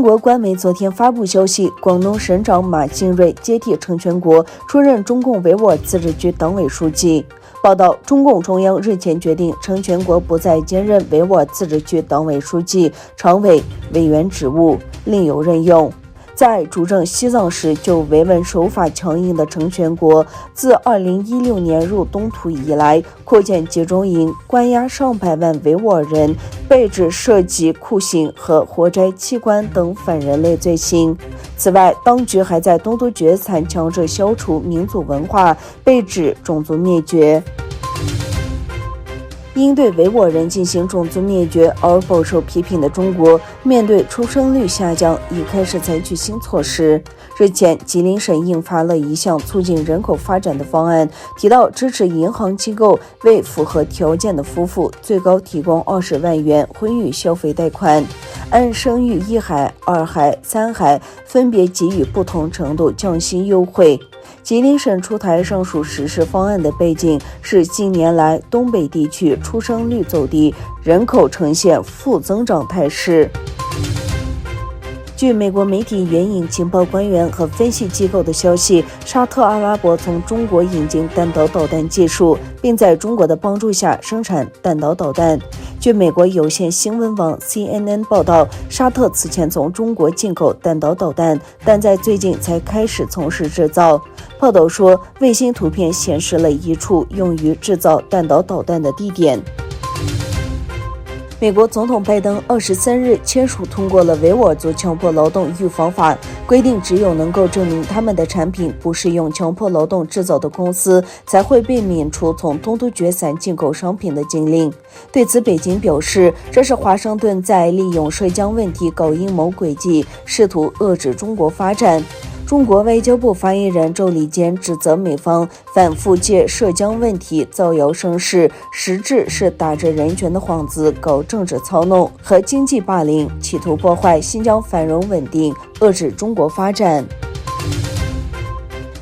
中国官媒昨天发布消息，广东省长马兴瑞接替成全国出任中共维吾尔自治区党委书记。报道，中共中央日前决定，成全国不再兼任维吾尔自治区党委书记、常委、委员职务，另有任用。在主政西藏时就维稳手法强硬的成全国，自2016年入东土以来，扩建集中营，关押上百万维吾尔人，被指涉及酷刑和活摘器官等反人类罪行。此外，当局还在东突厥产强制消除民族文化，被指种族灭绝。因对维吾尔人进行种族灭绝而饱受批评的中国，面对出生率下降，已开始采取新措施。日前，吉林省印发了一项促进人口发展的方案，提到支持银行机构为符合条件的夫妇最高提供20万元婚育消费贷款，按生育1孩、2孩、3孩分别给予不同程度降息优惠。吉林省出台上述实施方案的背景是近年来东北地区出生率走低，人口呈现负增长态势。据美国媒体援引情报官员和分析机构的消息，沙特阿拉伯从中国引进弹道导弹技术，并在中国的帮助下生产弹道导弹。据美国有线新闻网 CNN 报道，沙特此前从中国进口弹道导弹，但在最近才开始从事制造。报道说，卫星图片显示了一处用于制造弹道导弹的地点。美国总统拜登23日签署通过了维吾尔族强迫劳动预防法，规定只有能够证明他们的产品不是用强迫劳动制造的公司，才会被免除从东突厥散进口商品的禁令。对此，北京表示，这是华盛顿在利用涉疆问题搞阴谋诡计，试图遏制中国发展。中国外交部发言人周立坚指责美方反复借涉疆问题造谣生事，实质是打着人权的幌子搞政治操弄和经济霸凌，企图破坏新疆繁荣稳定，遏制中国发展。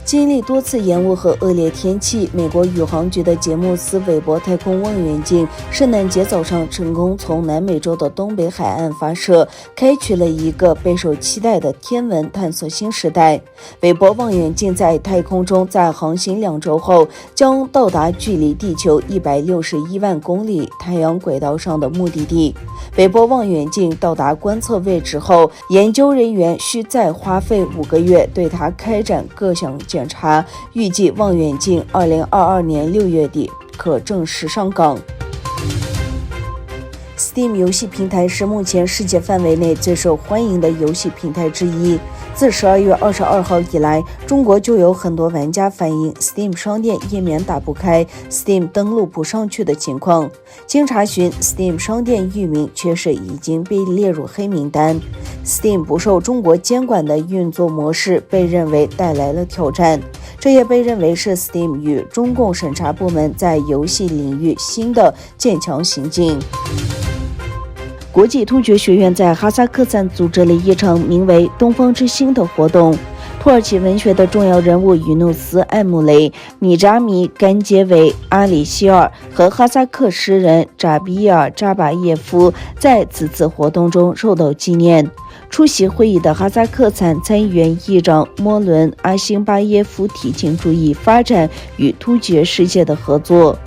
经历多次延误和恶劣天气，美国宇航局的杰姆斯韦伯太空望远镜圣诞节早上成功从南美洲的东北海岸发射，开启了一个备受期待的天文探索新时代。韦伯望远镜在太空中在航行2周后，将到达距离地球161万公里太阳轨道上的目的地。韦伯望远镜到达观测位置后，研究人员需再花费5个月对它开展各项检查，预计望远镜2022年6月底可正式上岗。Steam 游戏平台是目前世界范围内最受欢迎的游戏平台之一。自12月22号以来，中国就有很多玩家反映 Steam 商店页面打不开， Steam 登录不上去的情况。经查询， Steam 商店域名确实已经被列入黑名单。Steam 不受中国监管的运作模式被认为带来了挑战，这也被认为是 Steam 与中共审查部门在游戏领域新的渐强行径。国际突厥学院在哈萨克斯坦组织了一场名为东方之星的活动。土耳其文学的重要人物于努斯·艾姆雷、米扎米·甘杰维、阿里希尔和哈萨克诗人扎比尔·扎巴耶夫在此次活动中受到纪念。出席会议的哈萨克斯坦参议院议长莫伦·阿辛巴耶夫提醒注意发展与突厥世界的合作。